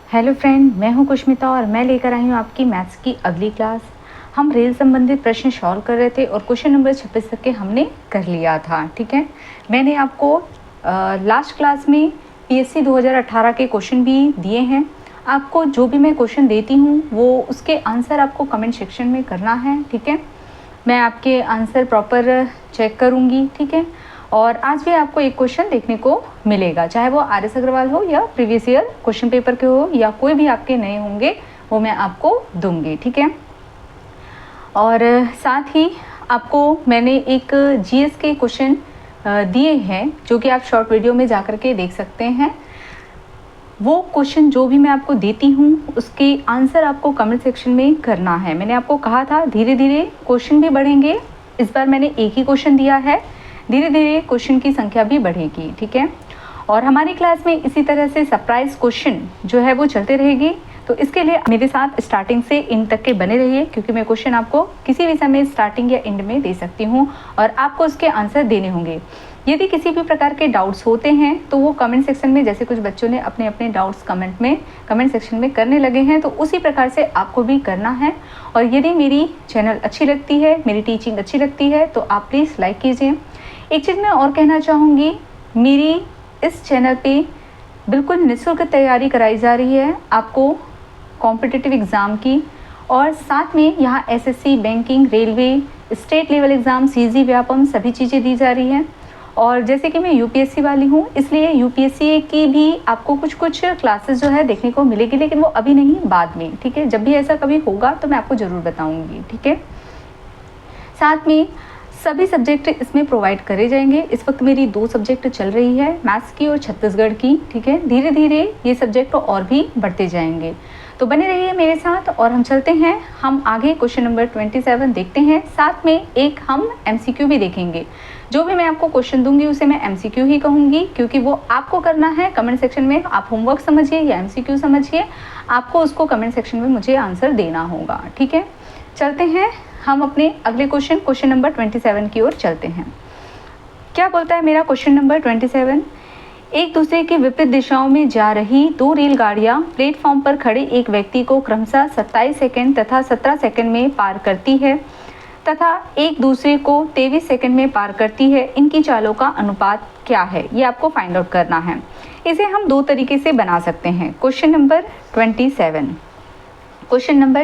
Hello friend, मैं हूं कुष्मिता और मैं लेकर आई हूं आपकी मैथ्स की अगली क्लास। हम रेल संबंधित प्रश्न सॉल्व कर रहे थे और क्वेश्चन नंबर 26 तक के हमने कर लिया था। ठीक है, मैंने आपको लास्ट क्लास में पीएससी 2018 के क्वेश्चन भी दिए हैं। आपको जो भी मैं क्वेश्चन देती हूँ वो उसके आंसर आपको कमेंट सेक्शन में करना है। ठीक है, मैं आपके आंसर प्रॉपर चेक करूँगी। ठीक है, और आज भी आपको एक क्वेश्चन देखने को मिलेगा, चाहे वो आर एस अग्रवाल हो या प्रीवियस ईयर क्वेश्चन पेपर के हो या कोई भी आपके नए होंगे, वो मैं आपको दूंगी। ठीक है, और साथ ही आपको मैंने एक जीएस के क्वेश्चन दिए हैं जो कि आप शॉर्ट वीडियो में जा कर के देख सकते हैं। वो क्वेश्चन जो भी मैं आपको देती हूँ उसके आंसर आपको कमेंट सेक्शन में करना है। मैंने आपको कहा था धीरे धीरे क्वेश्चन भी बढ़ेंगे। इस बार मैंने एक ही क्वेश्चन दिया है, धीरे धीरे क्वेश्चन की संख्या भी बढ़ेगी। ठीक है, और हमारी क्लास में इसी तरह से सरप्राइज क्वेश्चन जो है वो चलते रहेगी। तो इसके लिए मेरे साथ स्टार्टिंग से एंड तक के बने रहिए, क्योंकि मैं क्वेश्चन आपको किसी भी समय स्टार्टिंग या एंड में दे सकती हूँ और आपको उसके आंसर देने होंगे। यदि किसी भी प्रकार के डाउट्स होते हैं तो वो कमेंट सेक्शन में, जैसे कुछ बच्चों ने अपने अपने डाउट्स कमेंट सेक्शन में करने लगे हैं, तो उसी प्रकार से आपको भी करना है। और यदि मेरी चैनल अच्छी लगती है, मेरी टीचिंग अच्छी लगती है, तो आप प्लीज़ लाइक कीजिए। एक चीज़ मैं और कहना चाहूँगी, मेरी इस चैनल पे बिल्कुल निःशुल्क तैयारी कराई जा रही है आपको कॉम्पिटिटिव एग्ज़ाम की, और साथ में यहाँ SSC, banking, railway, state level exam, CG, Vyapam सभी चीज़ें दी जा रही हैं। और जैसे कि मैं यूपीएससी वाली हूँ, इसलिए यूपीएससी की भी आपको कुछ क्लासेस जो है देखने को मिलेगी, लेकिन वो अभी नहीं, बाद में। ठीक है, जब भी ऐसा कभी होगा तो मैं आपको ज़रूर बताऊँगी। ठीक है, साथ में सभी सब्जेक्ट इसमें प्रोवाइड करे जाएंगे। इस वक्त मेरी 2 सब्जेक्ट चल रही है, मैथ्स की और छत्तीसगढ़ की। ठीक है, धीरे धीरे ये सब्जेक्ट और भी बढ़ते जाएंगे, तो बने रहिए मेरे साथ। और हम चलते हैं, हम आगे क्वेश्चन नंबर 27 देखते हैं। साथ में एक हम एमसीक्यू भी देखेंगे। जो भी मैं आपको क्वेश्चन दूंगी उसे मैं एमसीक्यू ही कहूँगी, क्योंकि वो आपको करना है। कमेंट सेक्शन में आप होमवर्क समझिए या एमसीक्यू समझिए, आपको उसको कमेंट सेक्शन में मुझे आंसर देना होगा। ठीक है, चलते हैं हम अपने अगले क्वेश्चन नंबर 27 की ओर चलते हैं। क्या बोलता है मेरा क्वेश्चन नंबर 27? एक दूसरे की विपरीत दिशाओं में जा रही 2 रेलगाड़ियां प्लेटफॉर्म पर खड़े एक व्यक्ति को क्रमशः 27 सेकंड तथा 17 सेकंड में पार करती है तथा एक दूसरे को 23 सेकंड में पार करती है। इनकी चालों का अनुपात क्या है, ये आपको फाइंड आउट करना है। इसे हम 2 तरीके से बना सकते हैं। क्वेश्चन नंबर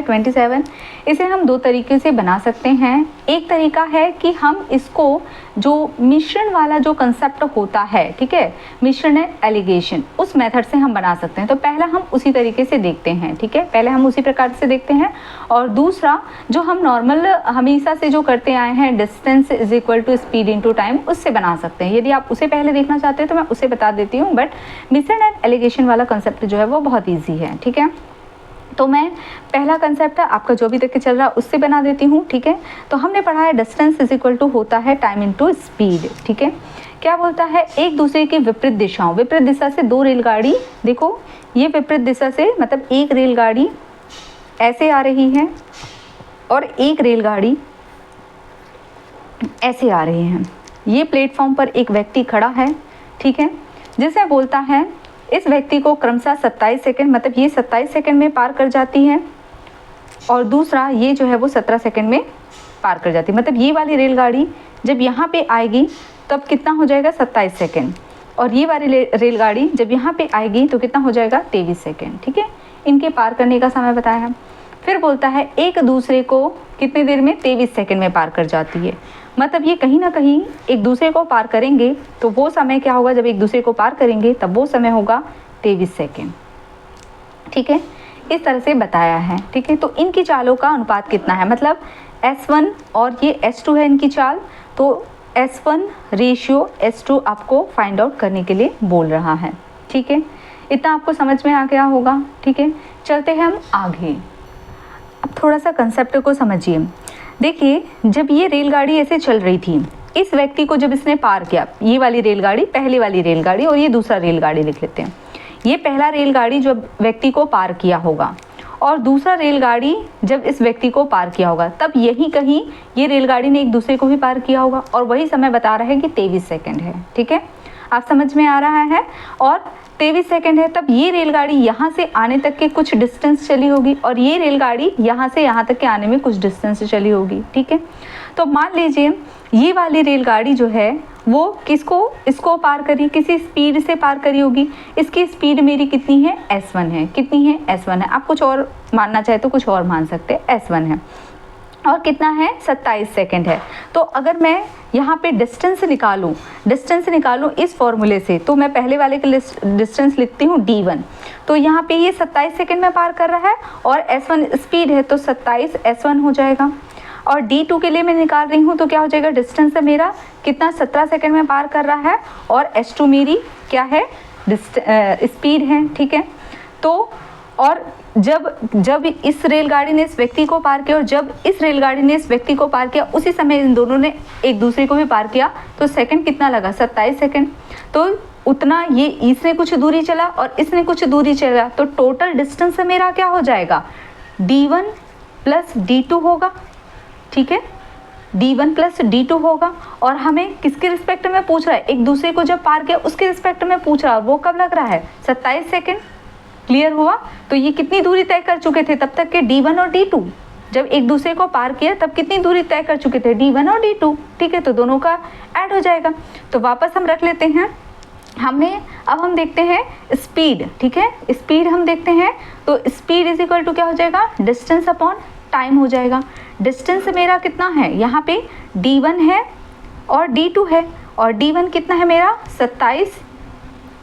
27 इसे हम 2 तरीके से बना सकते हैं। एक तरीका है कि हम इसको जो मिश्रण वाला जो कंसेप्ट होता है, ठीक है, मिश्रण है एलिगेशन, उस मेथड से हम बना सकते हैं। तो पहला हम उसी तरीके से देखते हैं। ठीक है, पहले हम उसी प्रकार से देखते हैं। और दूसरा जो हम नॉर्मल हमेशा से जो करते आए हैं, distance is equal to speed into time, उससे बना सकते हैं। यदि आप उसे पहले देखना चाहते हैं तो मैं उसे बता देती हूँ, बट मिश्रण एंड एलिगेशन वाला कंसेप्ट जो है वो बहुत ईजी है। ठीक है, तो मैं पहला कंसेप्ट है आपका जो भी तक के चल रहा है उससे बना देती हूँ। ठीक है, तो हमने पढ़ा है डिस्टेंस इज इक्वल टू होता है टाइम इनटू स्पीड। ठीक है, क्या बोलता है, एक दूसरे की विपरीत दिशाओं, विपरीत दिशा से 2 रेलगाड़ी, देखो ये विपरीत दिशा से मतलब एक रेलगाड़ी ऐसे आ रही है और एक रेलगाड़ी ऐसे आ रही है। ये प्लेटफॉर्म पर एक व्यक्ति खड़ा है, ठीक है, जिसे बोलता है इस व्यक्ति को क्रमशः 27 सेकंड, मतलब ये 27 सेकंड में पार कर जाती है और दूसरा ये जो है वो 17 सेकंड में पार कर जाती है। मतलब ये वाली रेलगाड़ी जब यहाँ पे आएगी तब कितना हो जाएगा, 27 सेकंड, और ये वाली रेलगाड़ी जब यहाँ पे आएगी तो कितना हो जाएगा, 23 सेकंड। ठीक है, इनके पार करने का समय बताया है। फिर बोलता है एक दूसरे को कितने देर में, 23 सेकंड में पार कर जाती है। मतलब ये कहीं ना कहीं एक दूसरे को पार करेंगे तो वो समय क्या होगा, जब एक दूसरे को पार करेंगे तब वो समय होगा 23 सेकंड। ठीक है, इस तरह से बताया है। ठीक है, तो इनकी चालों का अनुपात कितना है, मतलब S1 और ये S2 है इनकी चाल, तो S1 रेशियो S2 आपको फाइंड आउट करने के लिए बोल रहा है। ठीक है, इतना आपको समझ में आ गया होगा। ठीक है, चलते हैं हम आगे। अब थोड़ा सा कंसेप्ट को समझिए। देखिए, जब ये रेलगाड़ी ऐसे चल रही थी, इस व्यक्ति को जब इसने पार किया, ये वाली रेलगाड़ी, पहली वाली रेलगाड़ी, और ये दूसरा रेलगाड़ी लिख लेते हैं। ये पहला रेलगाड़ी जो व्यक्ति को पार किया होगा और दूसरा रेलगाड़ी जब इस व्यक्ति को पार किया होगा, तब यहीं कहीं ये रेलगाड़ी ने एक दूसरे को भी पार किया होगा और वही समय बता रहा है कि 23 सेकंड है। ठीक है, आप समझ में आ रहा है। और 23 सेकंड है, तब ये रेलगाड़ी यहाँ से आने तक के कुछ डिस्टेंस चली होगी और ये रेलगाड़ी यहाँ से यहाँ तक के आने में कुछ डिस्टेंस चली होगी, ठीक है। तो मान लीजिए ये वाली रेलगाड़ी जो है वो इसको पार करी, किसी स्पीड से पार करी होगी। इसकी स्पीड मेरी कितनी है, s1 है। कितनी है, s1 है। आप कुछ और मानना चाहे तो कुछ और मान सकते हैं, s1 है। और कितना है, 27 सेकंड है। तो अगर मैं यहाँ पे डिस्टेंस निकालूँ इस फॉर्मूले से, तो मैं पहले वाले के डिस्टेंस लिखती हूँ d1। तो यहाँ पे ये 27 सेकंड में पार कर रहा है और s1 स्पीड है, तो 27 s1 हो जाएगा। और d2 के लिए मैं निकाल रही हूँ, तो क्या हो जाएगा, डिस्टेंस है मेरा कितना, 17 सेकंड में पार कर रहा है और s2 मेरी क्या है, स्पीड है, ठीक है। तो और जब इस रेलगाड़ी ने इस व्यक्ति को पार किया और जब इस रेलगाड़ी ने इस व्यक्ति को पार किया, उसी समय इन दोनों ने एक दूसरे को भी पार किया, तो सेकंड कितना लगा, 27 सेकंड। तो उतना ये इसने कुछ दूरी चला और इसने कुछ दूरी चला, तो टोटल डिस्टेंस मेरा क्या हो जाएगा, d1 प्लस d2 होगा, ठीक है। d1 प्लस d2 होगा। और हमें किसके रिस्पेक्ट में पूछ रहा है, एक दूसरे को जब पार किया उसके रिस्पेक्ट में पूछ रहा है, वो कब लग रहा है, 27 सेकंड। क्लियर हुआ। तो ये कितनी दूरी तय कर चुके थे तब तक के, d1 और d2। जब एक दूसरे को पार किया तब कितनी दूरी तय कर चुके थे, d1 और d2, ठीक है। तो दोनों का ऐड हो जाएगा। तो वापस हम रख लेते हैं। अब हम देखते हैं स्पीड, ठीक है। स्पीड हम देखते हैं, तो स्पीड इज इक्वल टू क्या हो जाएगा, डिस्टेंस अपॉन टाइम हो जाएगा। डिस्टेंस मेरा कितना है, यहाँ पे d1 है और d2 है, और d1 कितना है मेरा 27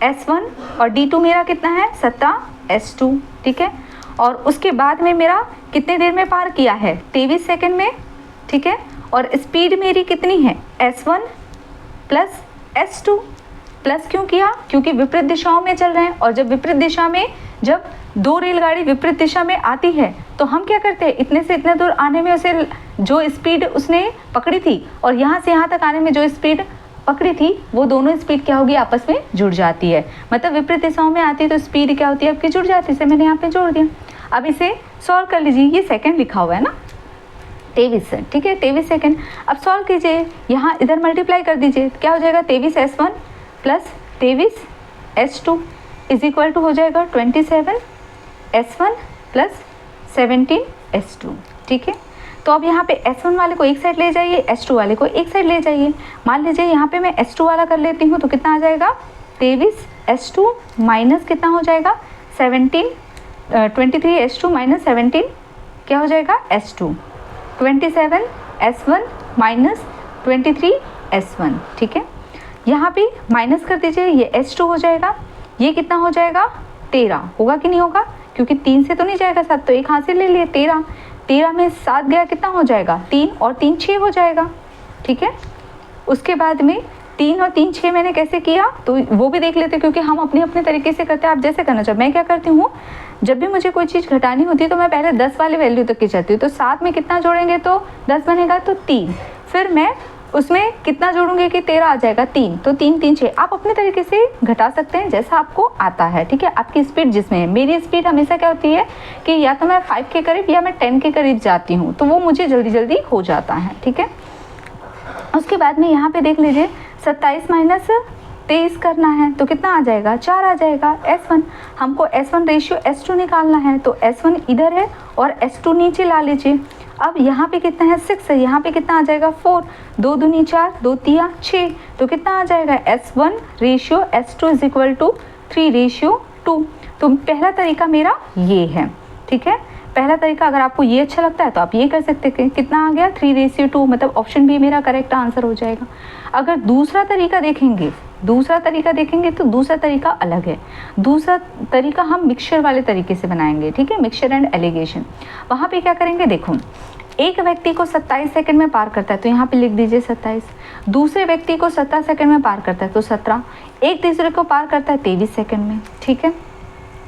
s1 और d2 मेरा कितना है 17 s2, ठीक है। और उसके बाद में मेरा कितने देर में पार किया है, 23 सेकंड में, ठीक है। और स्पीड मेरी कितनी है, s1 प्लस s2। प्लस क्यों किया, क्योंकि विपरीत दिशाओं में चल रहे हैं, और जब विपरीत दिशा में, जब दो रेलगाड़ी विपरीत दिशा में आती है तो हम क्या करते हैं, इतने से इतने दूर आने में उसे जो स्पीड उसने पकड़ी थी और यहाँ से यहाँ तक आने में जो स्पीड पकड़ी थी, वो दोनों स्पीड क्या होगी, आपस में जुड़ जाती है। मतलब विपरीत दिशाओं में आती है तो स्पीड क्या होती है आपकी, जुड़ जाती है। इसे मैंने यहाँ पे जोड़ दिया। अब इसे सॉल्व कर लीजिए। ये सेकंड लिखा हुआ है ना, 23 है, ठीक है, 23 सेकंड। अब सॉल्व कीजिए, यहाँ इधर मल्टीप्लाई कर दीजिए, क्या हो जाएगा, 23 s1 plus 23 s2 is equal to हो जाएगा 27 s1 प्लस 17 s2, ठीक है। तो अब यहाँ पे s1 वाले को एक साइड ले जाइए, s2 वाले को एक साइड ले जाइए। मान लीजिए यहाँ पे मैं s2 वाला कर लेती हूँ, तो कितना आ जाएगा, 23 s2 माइनस कितना हो जाएगा 23 s2 माइनस 17 क्या हो जाएगा s2, 27 s1 माइनस 23 s1, ठीक है। यहाँ पे माइनस कर दीजिए, ये s2 हो जाएगा, ये कितना हो जाएगा 13 होगा कि नहीं होगा, क्योंकि 3 से तो नहीं जाएगा 7, तो एक हाथ से ले लिए 13 में 7 गया, कितना हो जाएगा 3 और 3 6 हो जाएगा, ठीक है। उसके बाद में 3 और 3 6 मैंने कैसे किया, तो वो भी देख लेते, क्योंकि हम अपने अपने तरीके से करते हैं, आप जैसे करना चाहो। मैं क्या करती हूँ, जब भी मुझे कोई चीज़ घटानी होती है तो मैं पहले 10 वाले वैल्यू तक की जाती हूँ। तो 7 में कितना जोड़ेंगे तो 10 बनेगा, तो 3, फिर मैं उसमें कितना जोड़ूंगे कि 13 आ जाएगा, 3, तो 3 3 6। आप अपने तरीके से घटा सकते हैं जैसा आपको आता है, ठीक है। आपकी स्पीड जिसमें है, मेरी स्पीड हमेशा क्या होती है कि या तो मैं 5 के करीब या मैं 10 के करीब जाती हूँ, तो वो मुझे जल्दी जल्दी हो जाता है, ठीक है। उसके बाद में यहाँ पे देख लीजिए, 27 माइनस 23 करना है तो कितना आ जाएगा, 4 आ जाएगा s1। हमको s1 रेशियो s2 निकालना है, तो s1 इधर है और s2 नीचे ला लीजिए। अब यहाँ पे कितना है 6 है, यहाँ पे कितना आ जाएगा 4, 2 दूनी 4, 2 तिया 6, तो कितना आ जाएगा s1 ratio s2 is equal to 3 ratio 2। तो पहला तरीका मेरा ये है, ठीक है। पहला तरीका अगर आपको ये अच्छा लगता है तो आप ये कर सकते हैं। कितना आ गया 3 रेशियो 2, मतलब ऑप्शन बी मेरा करेक्ट आंसर हो जाएगा। अगर दूसरा तरीका देखेंगे तो दूसरा तरीका अलग है। दूसरा तरीका हम मिक्सचर वाले तरीके से बनाएंगे, ठीक है, मिक्सचर एंड एलिगेशन। वहाँ पे क्या करेंगे, देखो एक व्यक्ति को 27 सेकंड में पार करता है तो यहाँ पे लिख दीजिए 27, दूसरे व्यक्ति को 17 सेकंड में पार करता है तो 17, एक तीसरे को पार करता है 23 सेकंड में, ठीक है।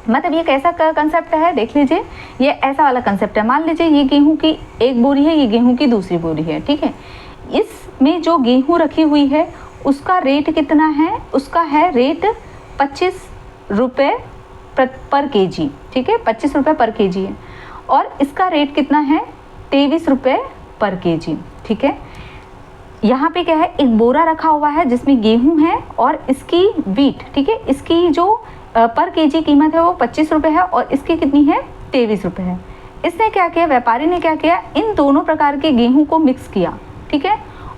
मतलब ये कैसा कंसेप्ट है, देख लीजिए, ये ऐसा वाला कंसेप्ट है। मान लीजिए ये गेहूं की एक बोरी है, ये गेहूं की दूसरी बोरी है, ठीक है। इसमें जो गेहूं रखी हुई है उसका रेट कितना है, उसका है रेट 25 रुपये पर केजी, ठीक है, 25 रुपये पर केजी है। और इसका रेट कितना है 23 रुपये पर केजी, ठीक है। यहाँ पे क्या है, एक बोरा रखा हुआ है जिसमें गेहूं है और इसकी वीट, ठीक है, इसकी जो पर केजी कीमत है वो 25 रुपये है और इसकी कितनी है, 23 रुपये है। इसने क्या किया, व्यापारी ने क्या किया, इन दोनों प्रकार के गेहूं को मिक्स किया, ठीक है,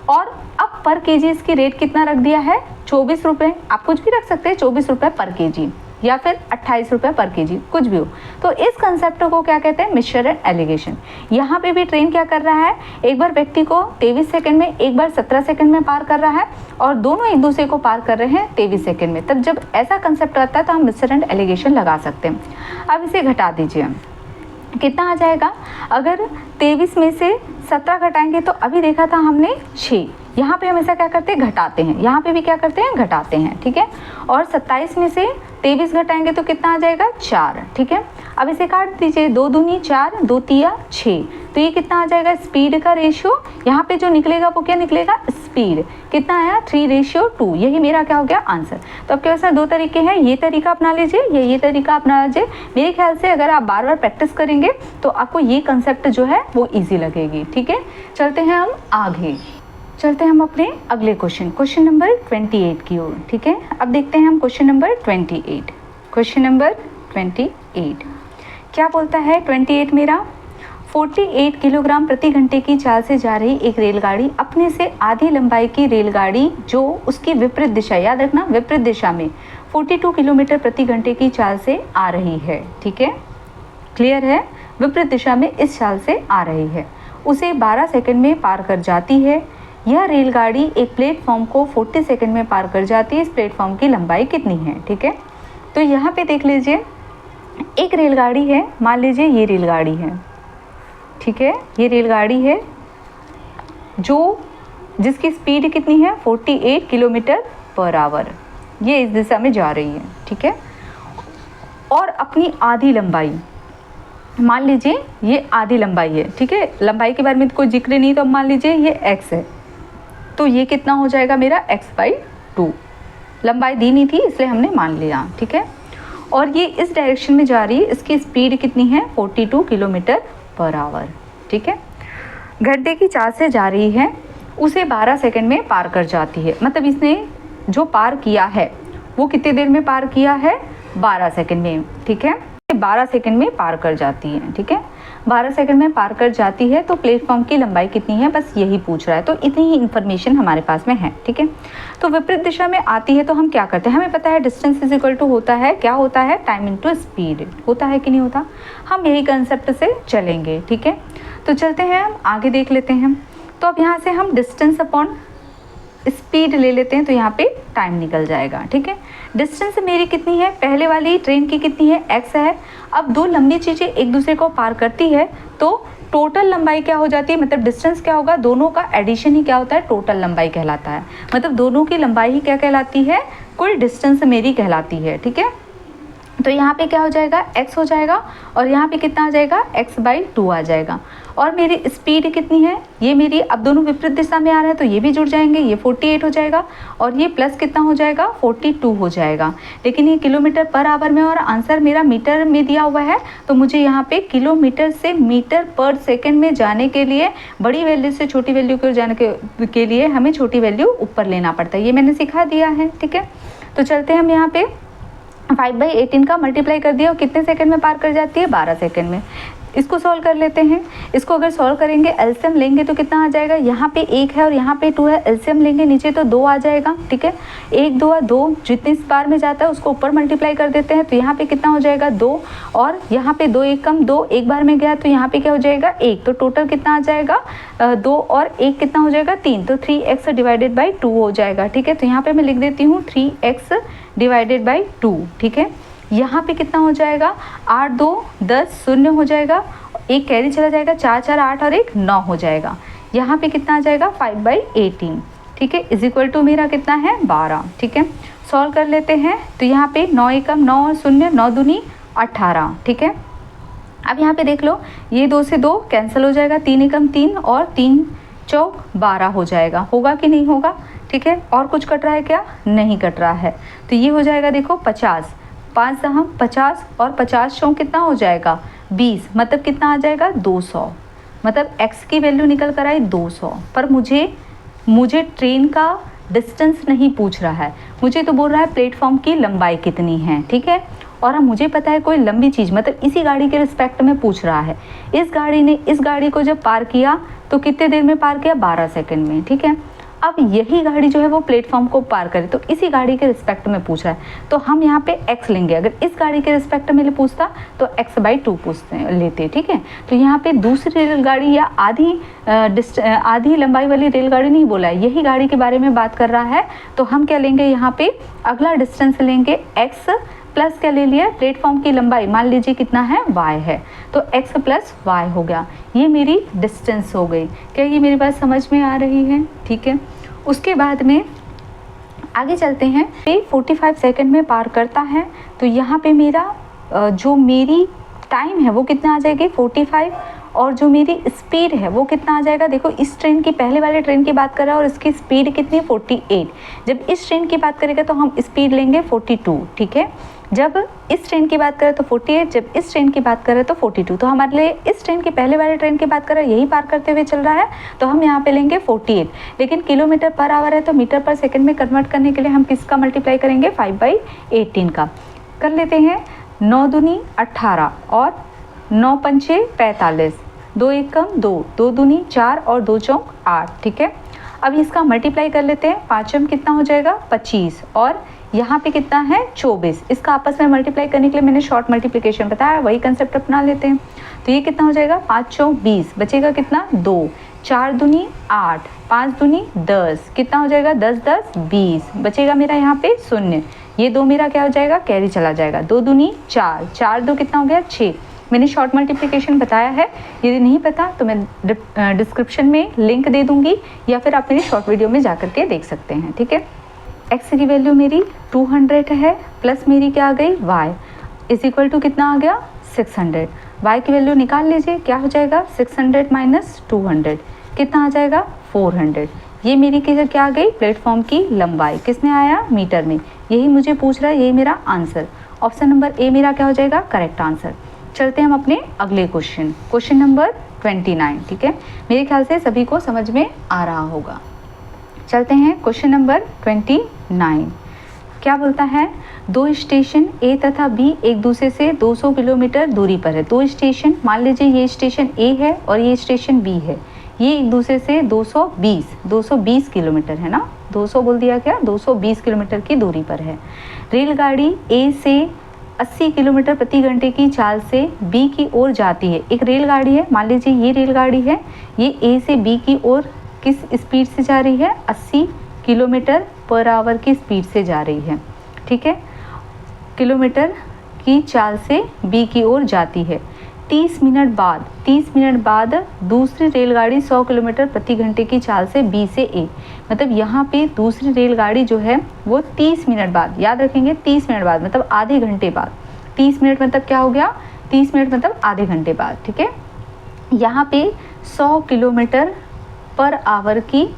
और अब पर केजी इसकी रेट कितना रख दिया है, 24 रुपये। आप कुछ भी रख सकते हैं, 24 रुपये पर केजी या फिर 28 रुपये पर केजी, कुछ भी हो। तो इस कंसेप्ट को क्या कहते हैं, मिक्सचर एंड एलिगेशन। यहाँ पे भी ट्रेन क्या कर रहा है, एक बार व्यक्ति को 23 सेकंड में, एक बार 17 सेकंड में पार कर रहा है और दोनों एक दूसरे को पार कर रहे हैं 23 सेकंड में। तब जब ऐसा कंसेप्ट आता है तो हम मिक्सचर एंड एलिगेशन लगा सकते हैं। अब इसे घटा दीजिए, कितना आ जाएगा, अगर 23 में से 17 घटाएंगे तो अभी देखा था हमने 6, यहाँ पे हमेशा क्या करते हैं, घटाते हैं, यहाँ पे भी क्या करते हैं, घटाते हैं, ठीक है। और 27 में से 23 घटाएंगे तो कितना आ जाएगा, 4, ठीक है। अब इसे काट दीजिए, 2 दूनी 4, 2 तिया 6, तो ये कितना आ जाएगा, स्पीड का रेशियो, यहाँ पे जो निकलेगा वो क्या निकलेगा, स्पीड, कितना आया, 3:2, यही मेरा क्या हो गया, आंसर। तो आपके पास 2 तरीके हैं, ये तरीका अपना लीजिए या ये तरीका अपना लीजिए। मेरे ख्याल से अगर आप बार बार प्रैक्टिस करेंगे तो आपको ये कंसेप्ट जो है वो ईजी लगेगी, ठीक है। चलते हैं हम आगे, चलते हैं हम अपने अगले क्वेश्चन नंबर 28 की ओर, ठीक है। अब देखते हैं हम क्वेश्चन नंबर 28। क्वेश्चन नंबर 28 क्या बोलता है, 28 मेरा, 48 किलोग्राम प्रति घंटे की चाल से जा रही एक रेलगाड़ी अपने से आधी लंबाई की रेलगाड़ी जो उसकी विपरीत दिशा, याद रखना विपरीत दिशा में 42 किलोमीटर प्रति घंटे की चाल से आ रही है, ठीक है, क्लियर है, विपरीत दिशा में इस चाल से आ रही है, उसे 12 सेकंड में पार कर जाती है। यह रेलगाड़ी एक प्लेटफॉर्म को 40 सेकंड में पार कर जाती है, इस प्लेटफॉर्म की लंबाई कितनी है, ठीक है। तो यहाँ पे देख लीजिए, एक रेलगाड़ी है, मान लीजिए ये रेलगाड़ी है, ठीक है, ये रेलगाड़ी है जो जिसकी स्पीड कितनी है, 48 किलोमीटर पर आवर, ये इस दिशा में जा रही है, ठीक है, और अपनी आधी लंबाई, मान लीजिए ये आधी लंबाई है, ठीक है, लंबाई के बारे में तो कोई जिक्र नहीं, तो मान लीजिए ये x है, तो ये कितना हो जाएगा मेरा x/2, लंबाई दी नहीं थी इसलिए हमने मान लिया, ठीक है, और ये इस डायरेक्शन में जा रही है, इसकी स्पीड कितनी है, 42 किलोमीटर पर आवर, ठीक है, घंटे की चाल से जा रही है, उसे 12 सेकंड में पार कर जाती है, मतलब इसने जो पार किया है वो कितनी देर में पार किया है, 12 सेकंड में, ठीक है, 12 सेकंड में पार कर जाती है, ठीक है, 12 सेकंड में पार कर जाती है। तो प्लेटफॉर्म की लंबाई कितनी है, बस यही पूछ रहा है, तो इतनी ही इन्फॉर्मेशन हमारे पास में है, ठीक है। तो विपरीत दिशा में आती है तो हम क्या करते हैं, हमें पता है डिस्टेंस इज इक्वल टू होता है, क्या होता है, टाइम इनटू स्पीड, होता है कि नहीं होता, हम यही कंसेप्ट से चलेंगे, ठीक है। तो चलते हैं हम आगे देख लेते हैं। तो अब यहाँ से हम डिस्टेंस अपॉन स्पीड ले लेते हैं, तो यहाँ पे टाइम निकल जाएगा, ठीक है। डिस्टेंस मेरी कितनी है, पहले वाली ट्रेन की कितनी है, x है। अब दो लंबी चीज़ें एक दूसरे को पार करती है तो टोटल लंबाई क्या हो जाती है, मतलब डिस्टेंस क्या होगा, दोनों का एडिशन ही क्या होता है, टोटल लंबाई कहलाता है, मतलब दोनों की लंबाई ही क्या कहलाती है, कुल डिस्टेंस मेरी कहलाती है, ठीक है। तो यहाँ पे क्या हो जाएगा, x हो जाएगा और यहाँ पे कितना आ जाएगा, x/2 आ जाएगा। और मेरी स्पीड कितनी है, ये मेरी, अब दोनों विपरीत दिशा में आ रहे हैं तो ये भी जुड़ जाएंगे, ये 48 हो जाएगा और ये प्लस कितना हो जाएगा, 42 हो जाएगा। लेकिन ये किलोमीटर पर आवर में और आंसर मेरा मीटर में दिया हुआ है, तो मुझे यहाँ पे किलोमीटर से मीटर पर सेकेंड में जाने के लिए बड़ी वैल्यू से छोटी वैल्यू को जाने के लिए हमें छोटी वैल्यू ऊपर लेना पड़ता है, ये मैंने सिखा दिया है, ठीक है। तो चलते हैं हम यहाँ पे 5/18 का मल्टीप्लाई कर दिया और कितने सेकंड में पार कर जाती है, 12 सेकंड में। इसको सॉल्व कर लेते हैं। इसको अगर सॉल्व करेंगे, एलसीएम लेंगे तो कितना आ जाएगा, यहाँ पे 1 है और यहाँ पे 2 है, एलसीएम लेंगे नीचे तो 2 आ जाएगा, ठीक है। 1 2 2 जितनी बार में जाता है उसको ऊपर मल्टीप्लाई कर देते हैं, तो यहाँ पे कितना हो जाएगा 2 और यहाँ पे 2 1 कम 2, एक बार में गया तो यहाँ पे क्या हो जाएगा 1, तो टोटल कितना आ जाएगा 2 और 1 कितना हो जाएगा 3, तो 3x डिवाइडेड बाई 2 हो जाएगा, ठीक है। तो यहाँ पे मैं लिख देती हूँ 3x डिवाइडेड बाई 2, ठीक है। यहाँ पे कितना हो जाएगा 8 2 10 0 हो जाएगा, एक कैरी चला जाएगा, 4 4 8 और 1 9 हो जाएगा। यहाँ पे कितना आ जाएगा 5/18, ठीक है, इज इक्वल टू मेरा कितना है 12, ठीक है। सॉल्व कर लेते हैं, तो यहाँ पे 9 एकम 9 और 0, 9 दूनी 18, ठीक है। अब यहाँ पे देख लो, ये 2 से 2 कैंसिल हो जाएगा, 3 एकम 3 और 3 चौक 12 हो जाएगा, होगा कि नहीं होगा, ठीक है। और कुछ कट रहा है क्या, नहीं कट रहा है, तो ये हो जाएगा देखो 50, 5 दहम 50 और 50 चौक कितना हो जाएगा 20, मतलब कितना आ जाएगा 200, मतलब x की वैल्यू निकल कर आई 200, पर मुझे मुझे ट्रेन का डिस्टेंस नहीं पूछ रहा है, मुझे तो बोल रहा है प्लेटफॉर्म की लंबाई कितनी है, ठीक है। और अब मुझे पता है कोई लंबी चीज़, मतलब इसी गाड़ी के रिस्पेक्ट में पूछ रहा है। इस गाड़ी ने इस गाड़ी को जब पार किया तो कितने देर में पार किया, 12 सेकंड में, ठीक है। अब यही गाड़ी जो है वो प्लेटफॉर्म को पार करे, तो इसी गाड़ी के रिस्पेक्ट में पूछ रहा है, तो हम यहाँ पे x लेंगे। अगर इस गाड़ी के रिस्पेक्ट में पूछता तो x/2 लेते, ठीक है। तो यहाँ पे दूसरी रेलगाड़ी या आधी लंबाई वाली रेलगाड़ी नहीं बोला है, यही गाड़ी के बारे में बात कर रहा है। तो हम क्या लेंगे, यहाँ पे अगला डिस्टेंस लेंगे x प्लस क्या ले लिया, प्लेटफॉर्म की लंबाई, मान लीजिए कितना है, y है, तो x प्लस y हो गया। ये मेरी डिस्टेंस हो गई। क्या ये मेरी बात समझ में आ रही है, ठीक है। उसके बाद में आगे चलते हैं। 45 सेकंड में पार करता है, तो यहाँ पे मेरा जो मेरी टाइम है वो कितना आ जाएगी, 45, और जो मेरी स्पीड है वो कितना आ जाएगा। देखो इस ट्रेन की, पहले वाले ट्रेन की बात कर रहा है और इसकी स्पीड कितनी, 48। जब इस ट्रेन की बात करेगा तो हम स्पीड लेंगे 42, ठीक है। जब इस ट्रेन की बात करें तो 48, जब इस ट्रेन की बात करें तो 42। तो हमारे लिए इस ट्रेन की, पहले वाले ट्रेन की बात करें, यही पार करते हुए चल रहा है, तो हम यहाँ पे लेंगे 48। लेकिन किलोमीटर पर आवर है तो मीटर पर सेकंड में कन्वर्ट करने के लिए हम किसका मल्टीप्लाई करेंगे, 5/18 का। कर लेते हैं। 9 दूनी 18 और 9 पंचे 45, 2 एकम 2, 2 दूनी 4 और 2 चौक 8, ठीक है। अब इसका मल्टीप्लाई कर लेते हैं। 5m कितना हो जाएगा, 25, और यहाँ पे कितना है, 24। इसका आपस में मल्टीप्लाई करने के लिए मैंने शॉर्ट मल्टीप्लिकेशन बताया, वही कंसेप्ट अपना लेते हैं। तो ये कितना हो जाएगा, 5 चौक 20, बचेगा कितना, 2, 4 दूनी 8, 5 दूनी 10, कितना हो जाएगा, 10 10 20, बचेगा मेरा यहाँ पे 0। ये 2 मेरा क्या हो जाएगा, कैरी चला जाएगा। 2 दूनी 4, 4 2 कितना हो गया, 6। मैंने शॉर्ट मल्टीप्लिकेशन बताया है, यदि नहीं पता तो मैं डिस्क्रिप्शन में लिंक दे दूंगी, या फिर आप मेरी शॉर्ट वीडियो में जा करके देख सकते हैं, ठीक है। x की वैल्यू मेरी 200 है, प्लस मेरी क्या आ गई, y इज इक्वल टू कितना आ गया, 600। y की वैल्यू निकाल लीजिए, क्या हो जाएगा, 600 माइनस 200 कितना आ जाएगा, 400। ये मेरी क्या आ गई, प्लेटफॉर्म की लंबाई, किसमें आया, मीटर में। यही मुझे पूछ रहा है, यही मेरा आंसर। ऑप्शन नंबर ए मेरा क्या हो जाएगा, करेक्ट आंसर। चलते हैं हम अपने अगले क्वेश्चन नंबर 29, ठीक है। मेरे ख्याल से सभी को समझ में आ रहा होगा। चलते हैं क्वेश्चन नंबर 29। क्या बोलता है, 2 स्टेशन ए तथा बी एक दूसरे से 200 किलोमीटर दूरी पर है। 2 स्टेशन, मान लीजिए ये स्टेशन ए है और ये स्टेशन बी है, ये एक दूसरे से 220 किलोमीटर है ना, 200 बोल दिया क्या, 220 किलोमीटर की दूरी पर है। रेलगाड़ी ए से 80 किलोमीटर प्रति घंटे की चाल से बी की ओर जाती है। एक रेलगाड़ी है, मान लीजिए ये रेलगाड़ी है, ये ए से बी की ओर किस स्पीड से जा रही है, 80 किलोमीटर पर आवर की स्पीड से जा रही है, ठीक है। किलोमीटर की चाल से बी की ओर जाती है। 30 मिनट बाद दूसरी रेलगाड़ी 100 किलोमीटर प्रति घंटे की चाल से बी से ए, मतलब यहाँ पे दूसरी रेलगाड़ी जो है वो 30 मिनट बाद, याद रखेंगे 30 मिनट बाद मतलब आधे घंटे बाद। 30 मिनट मतलब क्या हो गया, 30 मिनट मतलब आधे घंटे बाद, ठीक है। यहाँ पे 100 किलोमीटर पर आवर की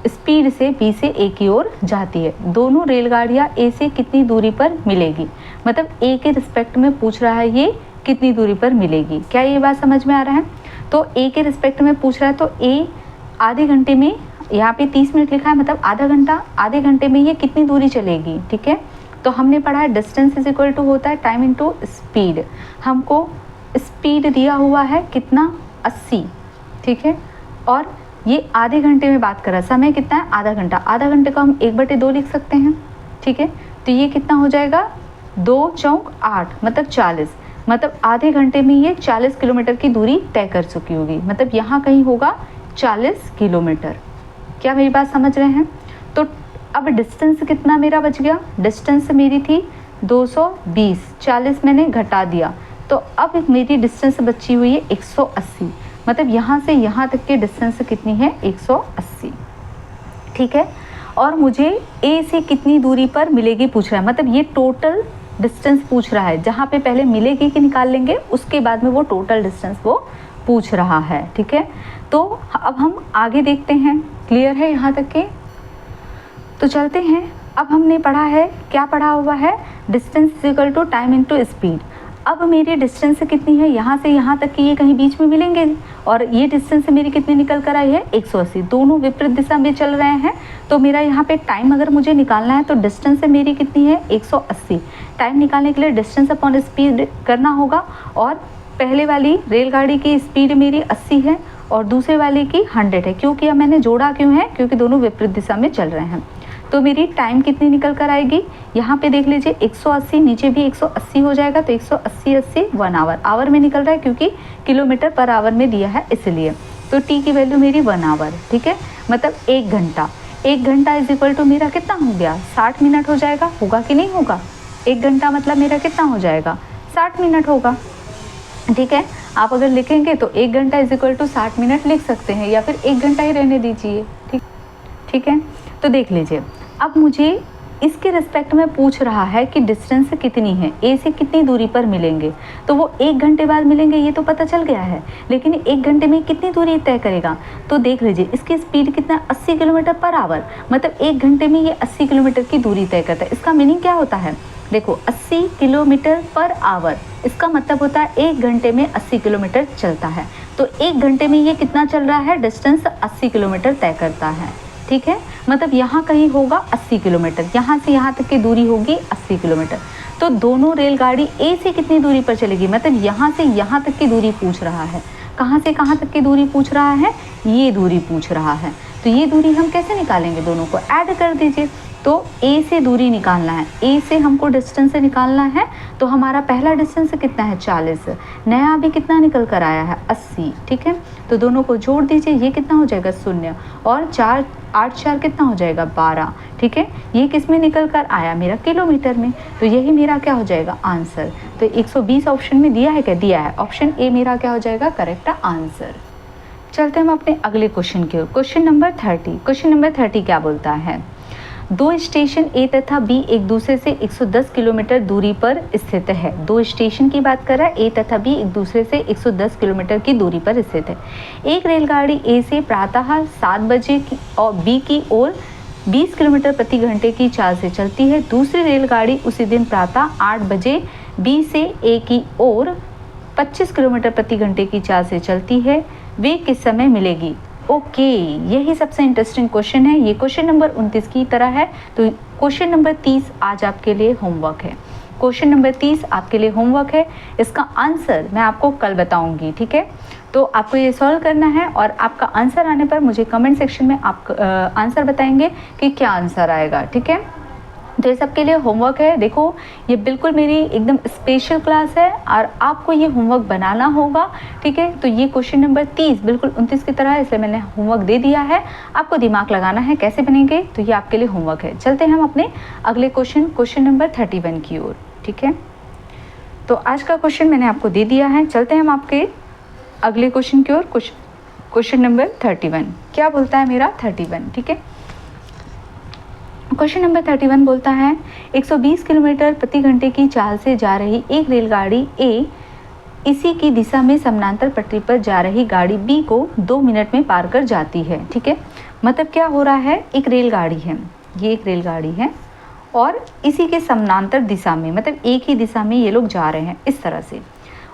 स्पीड से बी से ए की ओर जाती है। दोनों रेलगाड़ियाँ ए से कितनी दूरी पर मिलेगी, मतलब ए के रिस्पेक्ट में पूछ रहा है, ये कितनी दूरी पर मिलेगी। क्या ये बात समझ में आ रहा है। तो ए के रिस्पेक्ट में पूछ रहा है, तो ए आधे घंटे में, यहाँ पे 30 मिनट लिखा है मतलब आधा घंटा, आधे घंटे में ये कितनी दूरी चलेगी, ठीक है। तो हमने पढ़ा है डिस्टेंस इज इक्वल टू होता है टाइम इनटू स्पीड। हमको स्पीड दिया हुआ है कितना, 80, ठीक है। और ये आधे घंटे में बात कर रहा है, समय कितना है, आधा घंटा। आधा घंटे को हम 1/2 लिख सकते हैं, ठीक है। तो ये कितना हो जाएगा, 2 चौक 8 मतलब 40, मतलब आधे घंटे में ये 40 किलोमीटर की दूरी तय कर चुकी होगी, मतलब यहाँ कहीं होगा 40 किलोमीटर। क्या मेरी बात समझ रहे हैं। तो अब डिस्टेंस कितना मेरा बच गया, डिस्टेंस मेरी थी 220, 40 मैंने घटा दिया, तो अब मेरी डिस्टेंस बची हुई है 180, मतलब यहाँ से यहाँ तक की डिस्टेंस कितनी है, 180, ठीक है। और मुझे ए से कितनी दूरी पर मिलेगी पूछ रहा है, मतलब ये टोटल डिस्टेंस पूछ रहा है, जहाँ पे पहले मिलेगी कि निकाल लेंगे उसके बाद में वो टोटल डिस्टेंस वो पूछ रहा है, ठीक है। तो अब हम आगे देखते हैं, क्लियर है यहाँ तक के। तो चलते हैं, अब हमने पढ़ा है, क्या पढ़ा हुआ है, distance is equal to time into speed. अब मेरी डिस्टेंस कितनी है, यहाँ से यहाँ तक की ये कहीं बीच में मिलेंगे और ये डिस्टेंस मेरी कितनी निकल कर आई है 180। दोनों विपरीत दिशा में चल रहे हैं तो मेरा यहाँ पे टाइम अगर मुझे निकालना है तो डिस्टेंस मेरी कितनी है 180। टाइम निकालने के लिए डिस्टेंस अपॉन स्पीड करना होगा और पहले वाली रेलगाड़ी की स्पीड मेरी 80 है और दूसरे वाले की 100 है। क्यों किया मैंने, जोड़ा क्यों है, क्योंकि दोनों विपरीत दिशा में चल रहे हैं। तो मेरी टाइम कितनी निकल कर आएगी, यहाँ पे देख लीजिए 180, नीचे भी 180 हो जाएगा तो 180 80 1 आवर, आवर में निकल रहा है क्योंकि किलोमीटर पर आवर में दिया है इसलिए। तो टी की वैल्यू मेरी 1 आवर, ठीक है, मतलब 1 घंटा। 1 घंटा इज इक्वल टू मेरा कितना हो गया 60 मिनट हो जाएगा, होगा कि नहीं होगा। 1 घंटा मतलब मेरा कितना हो जाएगा 60 मिनट होगा, ठीक है। आप अगर लिखेंगे तो 1 घंटा इज इक्वल टू 60 मिनट लिख सकते हैं या फिर 1 घंटा ही रहने दीजिए, ठीक है। तो देख लीजिए अब मुझे इसके रिस्पेक्ट में पूछ रहा है कि डिस्टेंस कितनी है, ए से कितनी दूरी पर मिलेंगे, तो वो 1 घंटे बाद मिलेंगे ये तो पता चल गया है, लेकिन 1 घंटे में कितनी दूरी तय करेगा। तो देख लीजिए इसकी स्पीड कितना 80 किलोमीटर पर आवर, मतलब 1 घंटे में ये 80 किलोमीटर की दूरी तय करता है। इसका मीनिंग क्या होता है, देखो 80 किलोमीटर पर आवर, इसका मतलब होता है 1 घंटे में 80 किलोमीटर चलता है। तो 1 घंटे में ये कितना चल रहा है, डिस्टेंस 80 किलोमीटर तय करता है, ठीक है। मतलब यहाँ कहीं होगा 80 किलोमीटर, यहाँ से यहाँ तक की दूरी होगी 80 किलोमीटर। तो दोनों रेलगाड़ी ए से कितनी दूरी पर चलेगी, मतलब यहाँ से यहाँ तक की दूरी पूछ रहा है। कहाँ से कहाँ तक की दूरी पूछ रहा है, ये दूरी पूछ रहा है। तो ये दूरी हम कैसे निकालेंगे, दोनों को ऐड कर दीजिए। तो ए से दूरी निकालना है, ए से हमको डिस्टेंस निकालना है। तो हमारा पहला डिस्टेंस कितना है 40, नया अभी कितना निकल कर आया है 80, ठीक है। तो दोनों को जोड़ दीजिए, ये कितना हो जाएगा 0 और 4 8 4 कितना हो जाएगा 12, ठीक है। ये किस में निकल कर आया, मेरा किलोमीटर में। तो यही मेरा क्या हो जाएगा आंसर। तो 120 ऑप्शन में दिया है, क्या दिया है, ऑप्शन ए मेरा क्या हो जाएगा करेक्ट आंसर। चलते हम अपने अगले क्वेश्चन की ओर। Question number 30। क्वेश्चन नंबर 30 क्या बोलता है, दो स्टेशन ए तथा बी एक दूसरे से 110 किलोमीटर दूरी पर स्थित है। दो स्टेशन की बात कर रहा है, ए तथा बी एक दूसरे से 110 किलोमीटर की दूरी पर स्थित है। एक रेलगाड़ी ए से प्रातः 7 बजे की और बी की ओर 20 किलोमीटर प्रति घंटे की चाल से चलती है। दूसरी रेलगाड़ी उसी दिन प्रातः 8 बजे बी से ए की ओर 25 किलोमीटर प्रति घंटे की चाल से चलती है। वे किस समय मिलेगी। ओके, यही सबसे इंटरेस्टिंग क्वेश्चन है। ये क्वेश्चन नंबर 29 की तरह है। तो क्वेश्चन नंबर 30 आज आपके लिए होमवर्क है। क्वेश्चन नंबर 30 आपके लिए होमवर्क है। इसका आंसर मैं आपको कल बताऊंगी, ठीक है। तो आपको ये सॉल्व करना है और आपका आंसर आने पर मुझे कमेंट सेक्शन में आप आंसर बताएंगे कि क्या आंसर आएगा, ठीक है। तो ये सबके लिए होमवर्क है। देखो ये बिल्कुल मेरी एकदम स्पेशल क्लास है और आपको ये होमवर्क बनाना होगा, ठीक है। तो ये क्वेश्चन नंबर 30 बिल्कुल 29 की तरह है, इसलिए मैंने होमवर्क दे दिया है। आपको दिमाग लगाना है कैसे बनेंगे, तो ये आपके लिए होमवर्क है। चलते हैं हम अपने अगले क्वेश्चन नंबर 31 की ओर, ठीक है। तो आज का क्वेश्चन मैंने आपको दे दिया है। चलते हैं हम आपके अगले क्वेश्चन की ओर। क्वेश्चन नंबर 31 क्या बोलता है मेरा 31, ठीक है। क्वेश्चन नंबर 31 बोलता है 120 किलोमीटर प्रति घंटे की चाल से जा रही एक रेलगाड़ी ए इसी की दिशा में समानांतर पटरी पर जा रही गाड़ी बी को 2 मिनट में पार कर जाती है, ठीक है। मतलब क्या हो रहा है, एक रेलगाड़ी है, ये एक रेलगाड़ी है और इसी के समानांतर दिशा में, मतलब एक ही दिशा में ये लोग जा रहे हैं इस तरह से।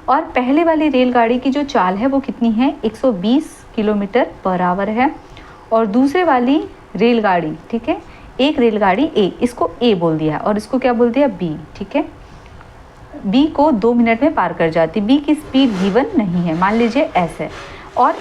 और पहले वाली रेलगाड़ी की जो चाल है वो कितनी है 120 किलोमीटर पर आवर है और दूसरे वाली रेलगाड़ी, ठीक है, एक रेलगाड़ी ए, इसको ए बोल दिया और इसको क्या बोल दिया बी, ठीक है। बी को 2 मिनट में पार कर जाती। बी की स्पीड गिवन नहीं है, मान लीजिए ऐसे। और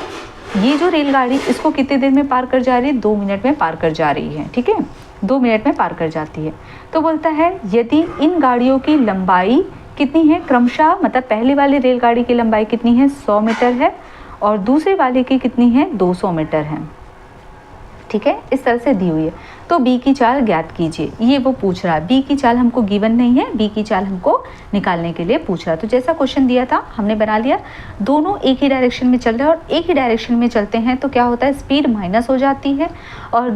ये जो रेलगाड़ी इसको कितने देर में पार कर जा रही है, 2 मिनट में पार कर जा रही है, ठीक है, 2 मिनट में पार कर जाती है। तो बोलता है यदि इन गाड़ियों की लंबाई कितनी है क्रमशः, मतलब पहले वाली रेलगाड़ी की लंबाई कितनी है 100 मीटर है और दूसरे वाले की कितनी है 200 मीटर है, ठीक है, इस तरह से दी हुई है। तो बी की चाल ज्ञात कीजिए, ये वो पूछ रहा है। बी की चाल हमको गिवन नहीं है, बी की चाल हमको निकालने के लिए पूछ रहा है। तो जैसा क्वेश्चन दिया था हमने बना लिया। दोनों एक ही डायरेक्शन में चल रहे हैं और एक ही डायरेक्शन में चलते हैं तो क्या होता है, स्पीड माइनस हो जाती है। और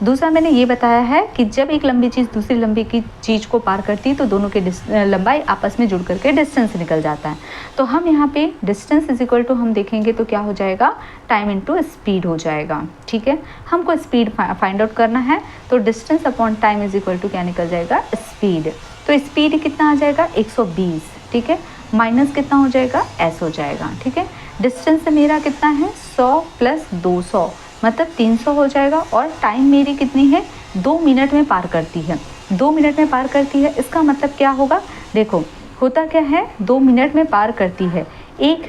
दूसरा मैंने ये बताया है कि जब एक लंबी चीज़ दूसरी लंबी की चीज़ को पार करती है तो दोनों की लंबाई आपस में जुड़ करके डिस्टेंस निकल जाता है। तो हम यहाँ पे डिस्टेंस इज इक्वल टू हम देखेंगे तो क्या हो जाएगा, टाइम इनटू स्पीड हो जाएगा, ठीक है। हमको स्पीड फाइंड आउट करना है तो distance upon time is equal to क्या निकल जाएगा, स्पीड। तो स्पीड कितना आ जाएगा 120, ठीक है, माइनस कितना हो जाएगा, s हो जाएगा, ठीक है। डिस्टेंस मेरा कितना है, 100 प्लस 200 मतलब 300 हो जाएगा, और टाइम मेरी कितनी है, 2 मिनट में पार करती है, 2 मिनट में पार करती है। इसका मतलब क्या होगा, देखो होता क्या है, 2 मिनट में पार करती है। एक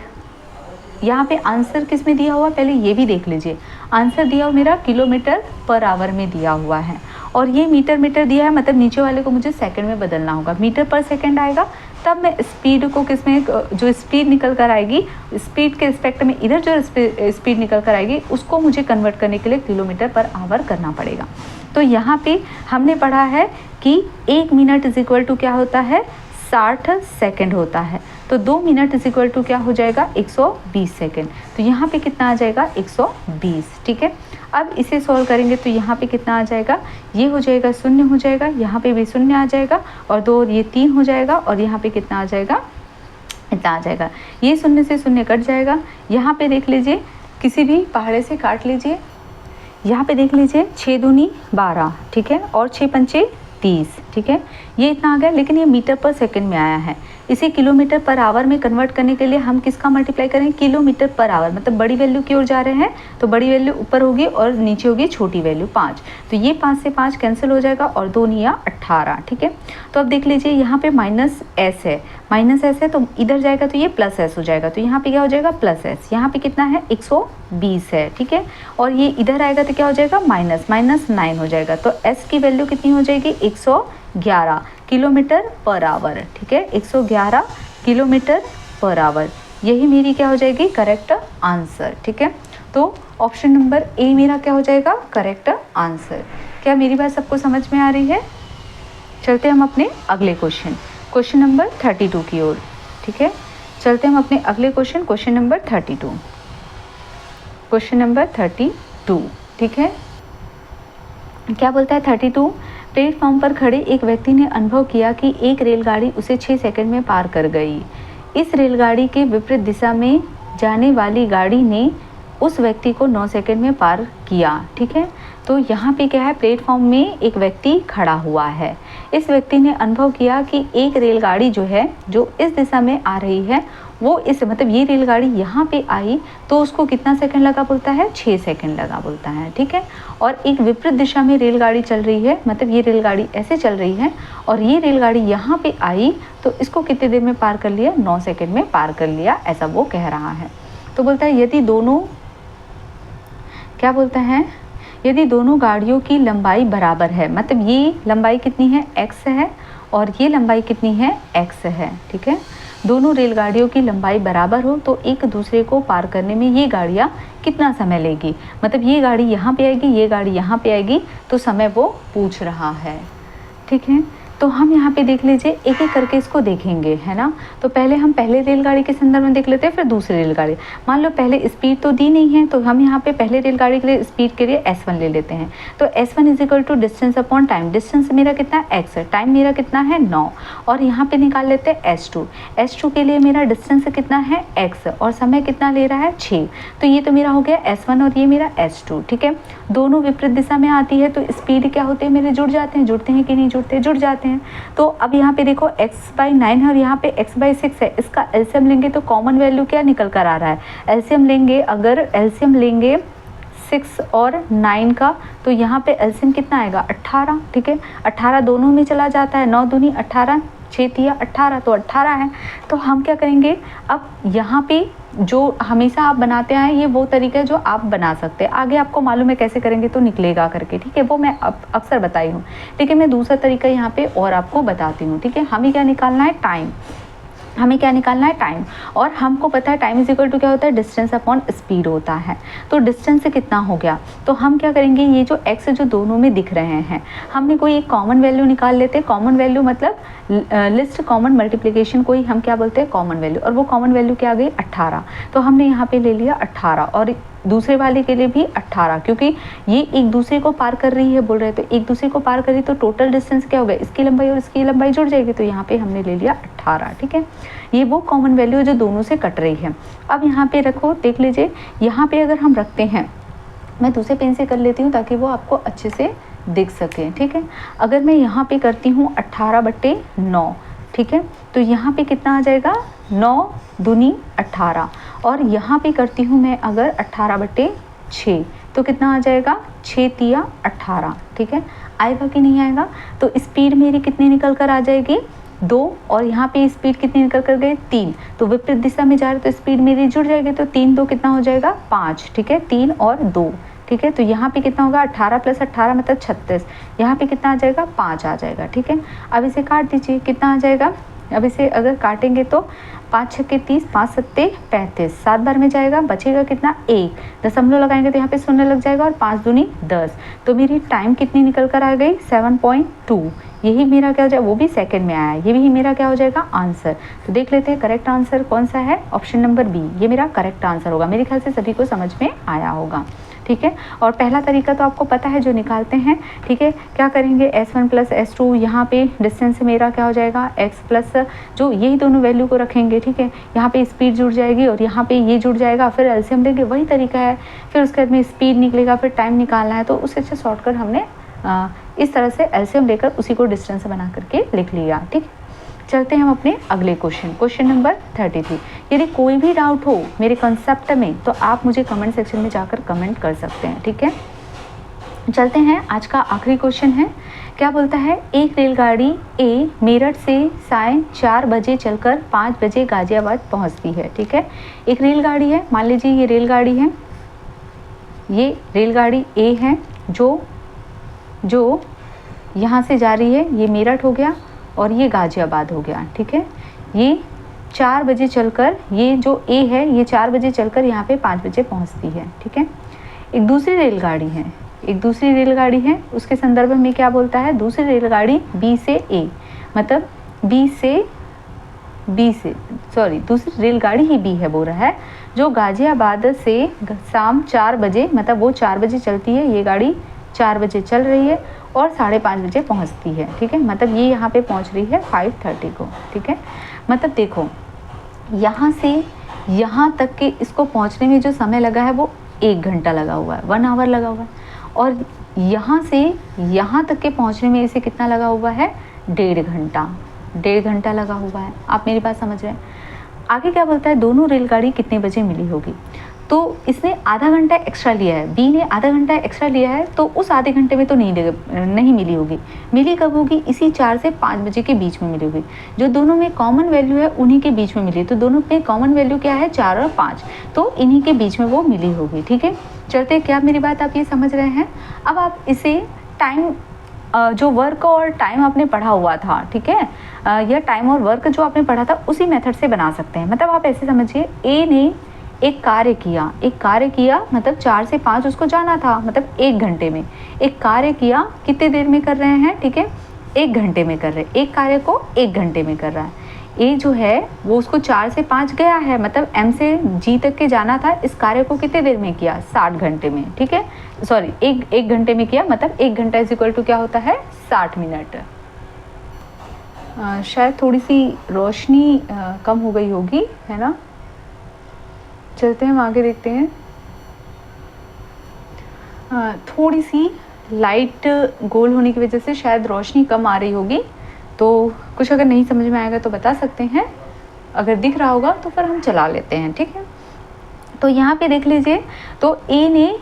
यहाँ पे आंसर किस में दिया हुआ, पहले ये भी देख लीजिए, आंसर दिया हुआ मेरा किलोमीटर पर आवर में दिया हुआ है, और ये मीटर दिया है, मतलब नीचे वाले को मुझे सेकंड में बदलना होगा, मीटर पर सेकंड आएगा, तब मैं स्पीड को किस में, जो स्पीड निकल कर आएगी, स्पीड के रिस्पेक्ट में इधर जो स्पीड निकल कर आएगी उसको मुझे कन्वर्ट करने के लिए किलोमीटर पर आवर करना पड़ेगा। तो यहाँ पे हमने पढ़ा है कि 1 मिनट इज इक्वल टू क्या होता है, 60 सेकंड होता है। तो 2 मिनट इज इक्वल टू क्या हो जाएगा, 120 सेकंड। तो यहाँ पे कितना आ जाएगा, 120, ठीक है। अब इसे सॉल्व करेंगे तो यहाँ पे कितना आ जाएगा, ये हो जाएगा 0 हो जाएगा, यहाँ पे भी 0 आ जाएगा, और 2 और ये 3 हो जाएगा, और यहाँ पे कितना आ जाएगा, इतना आ जाएगा। ये 0 से 0 कट जाएगा। यहाँ पे देख लीजिए, किसी भी पहाड़े से काट लीजिए, यहाँ पे देख लीजिए 6 दूनी 12, ठीक है, और 6 पंचे 30, ठीक है, ये इतना आ गया, लेकिन ये मीटर पर सेकंड में आया है। इसे किलोमीटर पर आवर में कन्वर्ट करने के लिए हम किसका मल्टीप्लाई करें, किलोमीटर पर आवर, मतलब बड़ी वैल्यू की ओर जा रहे हैं तो बड़ी वैल्यू ऊपर होगी और नीचे होगी छोटी वैल्यू 5। तो ये 5 से 5 कैंसिल हो जाएगा, और 2 निया 18, ठीक है। तो अब देख लीजिए यहाँ पे माइनस एस है, तो इधर जाएगा तो ये प्लस एस हो जाएगा, तो यहाँ पे क्या हो जाएगा, प्लस एस। यहाँ पे कितना है, 120 है, ठीक है, और ये इधर आएगा तो क्या हो जाएगा, माइनस 9 हो जाएगा। तो एस की वैल्यू कितनी हो जाएगी, 111 किलोमीटर पर आवर, ठीक है, 111 किलोमीटर पर आवर। यही मेरी क्या हो जाएगी, करेक्ट आंसर, ठीक है। तो ऑप्शन नंबर ए मेरा क्या हो जाएगा, करेक्ट आंसर। क्या मेरी बात सबको समझ में आ रही है? चलते हम अपने अगले क्वेश्चन नंबर 32 की ओर, ठीक है। चलते हम अपने अगले क्वेश्चन नंबर 32, क्वेश्चन नंबर 32, ठीक है। क्या बोलता है 32, प्लेटफॉर्म पर खड़े एक व्यक्ति ने अनुभव किया कि एक रेलगाड़ी उसे 6 सेकंड में पार कर गई। इस रेलगाड़ी के विपरीत दिशा में जाने वाली गाड़ी ने उस व्यक्ति को 9 सेकंड में पार किया, ठीक है। तो यहाँ पे क्या है, प्लेटफॉर्म में एक व्यक्ति खड़ा हुआ है। इस व्यक्ति ने अनुभव किया कि एक रेलगाड़ी जो है, जो इस दिशा में आ रही है, वो इस मतलब ये रेलगाड़ी यहाँ पे आई तो उसको कितना सेकंड लगा बोलता है, 6 सेकंड लगा बोलता है, ठीक है। और एक विपरीत दिशा में रेलगाड़ी चल रही है, मतलब ये रेलगाड़ी ऐसे चल रही है और ये रेलगाड़ी यहाँ पे आई तो इसको कितने देर में पार कर लिया, 9 सेकंड में पार कर लिया, ऐसा वो कह रहा है। तो बोलता है यदि दोनों, क्या बोलता है, यदि दोनों गाड़ियों की लंबाई बराबर है, मतलब ये लंबाई कितनी है, x है, और ये लंबाई कितनी है, x है, ठीक है। दोनों रेलगाड़ियों की लंबाई बराबर हो तो एक दूसरे को पार करने में ये गाड़ियाँ कितना समय लेगी, मतलब ये गाड़ी यहाँ पे आएगी, ये गाड़ी यहाँ पे आएगी, तो समय वो पूछ रहा है, ठीक है। तो हम यहाँ पे देख लीजिए, एक एक करके इसको देखेंगे, है ना। तो पहले हम पहले रेलगाड़ी के संदर्भ में देख लेते हैं, फिर दूसरी रेलगाड़ी। मान लो पहले स्पीड तो दी नहीं है, तो हम यहाँ पे पहले रेलगाड़ी के लिए स्पीड के लिए S1 ले लेते हैं। तो S1 is equal to distance upon time. Distance मेरा कितना है, x है, टाइम मेरा कितना है 9, और यहाँ पे निकाल लेते हैं S2। S2 के लिए मेरा डिस्टेंस कितना है x, और समय कितना ले रहा है 6। तो ये तो मेरा हो गया S1 और ये मेरा S2, ठीक है। दोनों विपरीत दिशा में आती है तो स्पीड क्या होते हैं मेरे, जुड़ जाते हैं, जुड़ते हैं कि नहीं जुड़ते, जुड़ जाते हैं। तो अब यहाँ पे देखो x/9 है और यहाँ पे x/6 है, इसका एलसीएम लेंगे तो कॉमन वैल्यू क्या निकल कर आ रहा है, एलसीएम लेंगे, अगर एलसीएम लेंगे 6 और 9 का, तो यहाँ पे एलसीएम कितना आएगा 18, ठीक है। 18 दोनों में चला जाता है, 9 दूनी 18, 6 तिया 18, तो 18 है। तो हम क्या करेंगे, अब यहाँ पे जो हमेशा आप बनाते आए ये वो तरीका है जो आप बना सकते हैं, आगे आपको मालूम है कैसे करेंगे तो निकलेगा करके, ठीक है। वो मैं अक्सर बताई हूँ, लेकिन मैं दूसरा तरीका यहाँ पे और आपको बताती हूँ, ठीक है। हमें क्या निकालना है, टाइम, हमें क्या निकालना है, टाइम। और हमको पता है टाइम इज इक्वल टू क्या होता है, डिस्टेंस अपॉन स्पीड होता है। तो डिस्टेंस से कितना हो गया, तो हम क्या करेंगे, ये जो x जो दोनों में दिख रहे हैं, हमने कोई एक कॉमन वैल्यू निकाल लेते हैं। कॉमन वैल्यू मतलब लिस्ट कॉमन मल्टीप्लिकेशन को ही हम क्या बोलते हैं, कॉमन वैल्यू। और वो कॉमन वैल्यू क्या आ गई 18, तो हमने यहाँ पे ले लिया 18, और दूसरे वाले के लिए भी 18, क्योंकि ये एक दूसरे को पार कर रही है बोल रहे, तो एक दूसरे को पार कर रही तो टोटल डिस्टेंस क्या होगा, इसकी लंबाई और इसकी लंबाई जुड़ जाएगी, तो यहाँ पे हमने ले लिया 18, ठीक है। ये वो कॉमन वैल्यू जो दोनों से कट रही है। अब यहाँ पे रखो, देख लीजिए, यहाँ पे अगर हम रखते हैं, मैं दूसरे पेन से कर लेती हूँ ताकि वो आपको अच्छे से दिख सके, ठीक है। अगर मैं यहाँ पे करती हूँ 18/9, ठीक ठीक है। तो यहाँ पे कितना आ जाएगा, 9 दूनी 18, और यहाँ पे करती हूँ मैं अगर 18/6 तो कितना आ जाएगा, 6 तिया 18, ठीक है। आएगा कि नहीं आएगा, तो स्पीड मेरी कितनी निकल कर आ जाएगी, 2, और यहाँ पे स्पीड कितनी निकल कर गई, 3, तो विपरीत दिशा में जा रहे तो स्पीड मेरी जुड़ जाएगी, तो 3 2 कितना हो जाएगा, 5, ठीक है, 3 और 2, ठीक है। तो यहाँ पे कितना होगा, 18 + 18 मतलब 36, यहाँ पे कितना आ जाएगा, 5 आ जाएगा, ठीक है। अब इसे काट दीजिए, कितना आ जाएगा, अब इसे अगर काटेंगे तो 5 छक्के 30, 5 सत्ते 35, 7 बार में जाएगा, बचेगा कितना, 1, दशमलव लगाएंगे तो यहाँ पे शून्य लग जाएगा, और 5 दूनी 10, तो मेरी टाइम कितनी निकल कर आ गई, 7.2, यही मेरा क्या हो जाएगा, वो भी सेकंड में आया, ये भी मेरा क्या हो जाएगा, आंसर। तो देख लेते हैं करेक्ट आंसर कौन सा है, ऑप्शन नंबर बी, ये मेरा करेक्ट आंसर होगा। मेरे ख्याल से सभी को समझ में आया होगा, ठीक है। और पहला तरीका तो आपको पता है जो निकालते हैं, ठीक है। क्या करेंगे, S1 + S2, यहाँ पे डिस्टेंस मेरा क्या हो जाएगा, x प्लस जो यही दोनों वैल्यू को रखेंगे, ठीक है। यहाँ पे स्पीड जुड़ जाएगी और यहाँ पे ये जुड़ जाएगा, फिर एलसीएम लेंगे, वही तरीका है। फिर उसके बाद में स्पीड निकलेगा, फिर टाइम निकालना है, तो उससे अच्छा शॉर्टकट हमने इस तरह से एलसीएम लेकर उसी को डिस्टेंस बना करके लिख लिया, ठीक। चलते हैं हम अपने अगले क्वेश्चन नंबर 33। यदि कोई भी डाउट हो मेरे कंसेप्ट में तो आप मुझे कमेंट सेक्शन में जाकर कमेंट कर सकते हैं, ठीक है। चलते हैं, आज का आखिरी क्वेश्चन है, क्या बोलता है, एक रेलगाड़ी ए मेरठ से साय 4 बजे चलकर 5 बजे गाजियाबाद पहुंचती है, ठीक है। एक रेलगाड़ी है, मान लीजिए ये रेलगाड़ी है, ये रेलगाड़ी ए है जो यहाँ से जा रही है, ये मेरठ हो गया और ये गाजियाबाद हो गया, ठीक है। ये 4 बजे चलकर, ये जो ए है ये 4 बजे चलकर यहाँ पे 5 बजे पहुँचती है, ठीक है। एक दूसरी रेलगाड़ी है, उसके संदर्भ में क्या बोलता है, दूसरी रेलगाड़ी बी से ए, मतलब दूसरी रेलगाड़ी ही बी है बोल रहा है, जो गाजियाबाद से शाम 4 बजे, मतलब वो 4 बजे चलती है, ये गाड़ी 4 बजे चल रही है और 5:30 बजे पहुंचती है, ठीक है। मतलब ये यहाँ पे पहुंच रही है 5:30 को, ठीक है। मतलब देखो, यहाँ से यहाँ तक के इसको पहुंचने में जो समय लगा है वो 1 घंटा लगा हुआ है, 1 आवर लगा हुआ है, और यहाँ से यहाँ तक के पहुंचने में इसे कितना लगा हुआ है, 1.5 घंटा लगा हुआ है। आप मेरी बात समझ रहे हैं। आगे क्या बोलता है, दोनों रेलगाड़ी कितने बजे मिली होगी, तो इसने आधा घंटा एक्स्ट्रा लिया है, बी ने आधा घंटा एक्स्ट्रा लिया है, तो उस आधे घंटे में तो नहीं मिली होगी। मिली कब होगी, इसी 4 से 5 बजे के बीच में मिली होगी। जो दोनों में कॉमन वैल्यू है उन्हीं के बीच में मिली, तो दोनों में कॉमन वैल्यू क्या है, 4 और 5, तो इन्हीं के बीच में वो मिली होगी, ठीक है। चलते, क्या मेरी बात आप ये समझ रहे हैं। अब आप इसे टाइम, जो वर्क और टाइम आपने पढ़ा हुआ था, ठीक है, यह टाइम और वर्क जो आपने पढ़ा था उसी मेथड से बना सकते हैं। मतलब आप ऐसे समझिए, ए ने एक कार्य किया, मतलब 4 से 5 उसको जाना था, मतलब 1 घंटे में एक कार्य किया, कितने देर में कर रहे हैं, ठीक है, 1 घंटे में कर रहे हैं, एक कार्य को 1 घंटे में कर रहा है। ए जो है वो उसको 4 से 5 गया है, मतलब एम से जी तक के जाना था, इस कार्य को कितने देर में किया, 60 घंटे में, ठीक है, सॉरी 1 घंटे में किया, मतलब 1 घंटा = क्या होता है, 60 मिनट। शायद थोड़ी सी रोशनी कम हो गई होगी, है ना। चलते हैं, हम आगे देखते हैं। थोड़ी सी लाइट गोल होने की वजह से शायद रोशनी कम आ रही होगी, तो कुछ अगर नहीं समझ में आएगा तो बता सकते हैं, अगर दिख रहा होगा तो फिर हम चला लेते हैं, ठीक है। तो यहाँ पे देख लीजिए, तो ए ने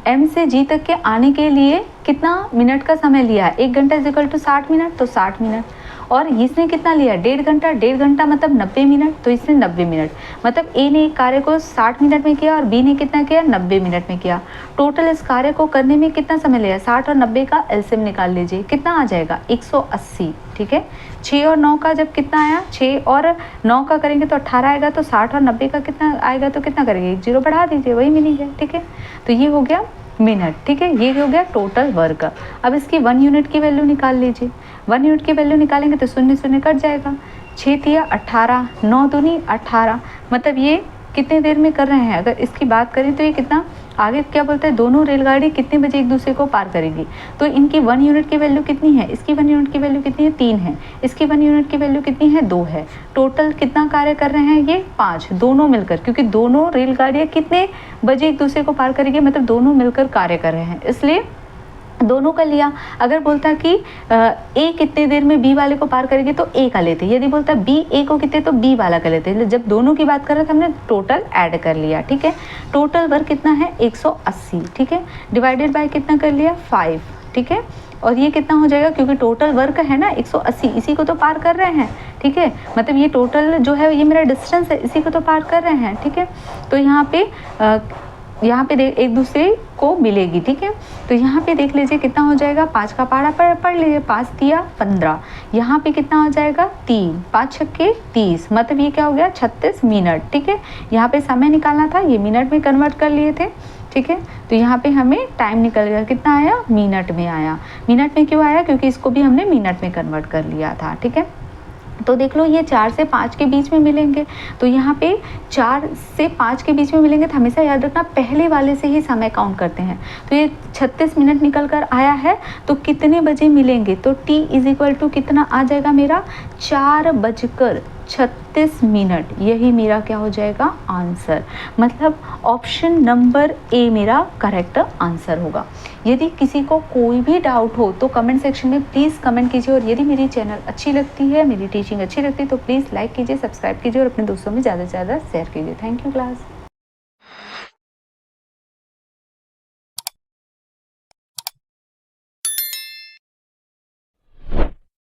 एम से जी तक के आने के लिए कितना मिनट का समय लिया, 1 घंटा = 60 मिनट, तो 60 मिनट, और इसने कितना लिया, 1.5 घंटा मतलब 90 मिनट, तो इसने 90 मिनट, मतलब ए ने एक कार्य को 60 मिनट में किया और बी ने कितना किया, 90 मिनट में किया। टोटल इस कार्य को करने में कितना समय लिया, 60 और 90 का एलसीएम निकाल लीजिए, कितना आ जाएगा, 180, ठीक है। 6 और 9 का जब कितना आया, 6 और 9 का करेंगे तो 18 आएगा, तो 60 और 90 का कितना आएगा, तो कितना करेंगे, 1 0 बढ़ा दीजिए, वही मिलेगा, ठीक है। तो ये हो गया मिनट, ठीक है, ये हो गया टोटल वर्क। अब इसकी 1 यूनिट की वैल्यू निकाल लीजिए, 1 यूनिट की वैल्यू निकालेंगे तो 0 0 कट जाएगा, 6 तिया 18, 9 दूनी 18, मतलब ये कितने देर में कर रहे हैं। अगर इसकी बात करें तो ये कितना, आगे क्या बोलता है, दोनों रेलगाड़ी कितने बजे एक दूसरे को पार करेगी, तो इनकी 1 यूनिट की वैल्यू कितनी है, इसकी 1 यूनिट की वैल्यू कितनी है, 3 है, इसकी 1 यूनिट की वैल्यू कितनी है, 2 है। टोटल कितना कार्य कर रहे हैं ये, 5, दोनों मिलकर, क्योंकि दोनों रेलगाड़ियाँ कितने बजे एक दूसरे को पार करेगी, मतलब दोनों मिलकर कार्य कर रहे हैं, इसलिए दोनों का लिया। अगर बोलता कि ए कितने देर में बी वाले को पार करेगी तो ए का लेते, यदि बोलता बी ए को कितने तो बी वाला का लेते। जब दोनों की बात कर रहे थे हमने टोटल ऐड कर लिया, ठीक है। टोटल वर्क कितना है 180, ठीक है, डिवाइडेड बाय कितना कर लिया 5, ठीक है। और ये कितना हो जाएगा, क्योंकि टोटल वर्क है ना 180, इसी को तो पार कर रहे हैं, ठीक है। मतलब ये टोटल जो है ये मेरा डिस्टेंस है, इसी को तो पार कर रहे हैं, ठीक है। तो यहाँ पे एक दूसरे को मिलेगी, ठीक है। तो यहाँ पे देख लीजिए कितना हो जाएगा, 5 का पारा पढ़ लीजिए, 5 तिया 15, यहाँ पे कितना हो जाएगा 3, 5 छक्के 30, मतलब ये क्या हो गया 36 मिनट, ठीक है। यहाँ पे समय निकालना था, ये मिनट में कन्वर्ट कर लिए थे, ठीक है। तो यहाँ पे हमें टाइम निकल गया, कितना आया मिनट में आया। मिनट में क्यों आया, क्योंकि इसको भी हमने मिनट में कन्वर्ट कर लिया था, ठीक है। तो देख लो ये 4 से 5 के बीच में मिलेंगे, तो यहाँ पे 4 से 5 के बीच में मिलेंगे, तो हमेशा याद रखना पहले वाले से ही समय काउंट करते हैं। तो ये 36 मिनट निकल कर आया है, तो कितने बजे मिलेंगे, तो t इज इक्वल टू कितना आ जाएगा मेरा 4:36, यही मेरा क्या हो जाएगा आंसर। मतलब ऑप्शन नंबर ए मेरा करेक्ट आंसर होगा। यदि किसी को कोई भी डाउट हो तो कमेंट सेक्शन में प्लीज़ कमेंट कीजिए, और यदि मेरी चैनल अच्छी लगती है, मेरी टीचिंग अच्छी लगती है तो प्लीज़ लाइक कीजिए, सब्सक्राइब कीजिए और अपने दोस्तों में ज़्यादा से ज़्यादा शेयर कीजिए। Thank you class.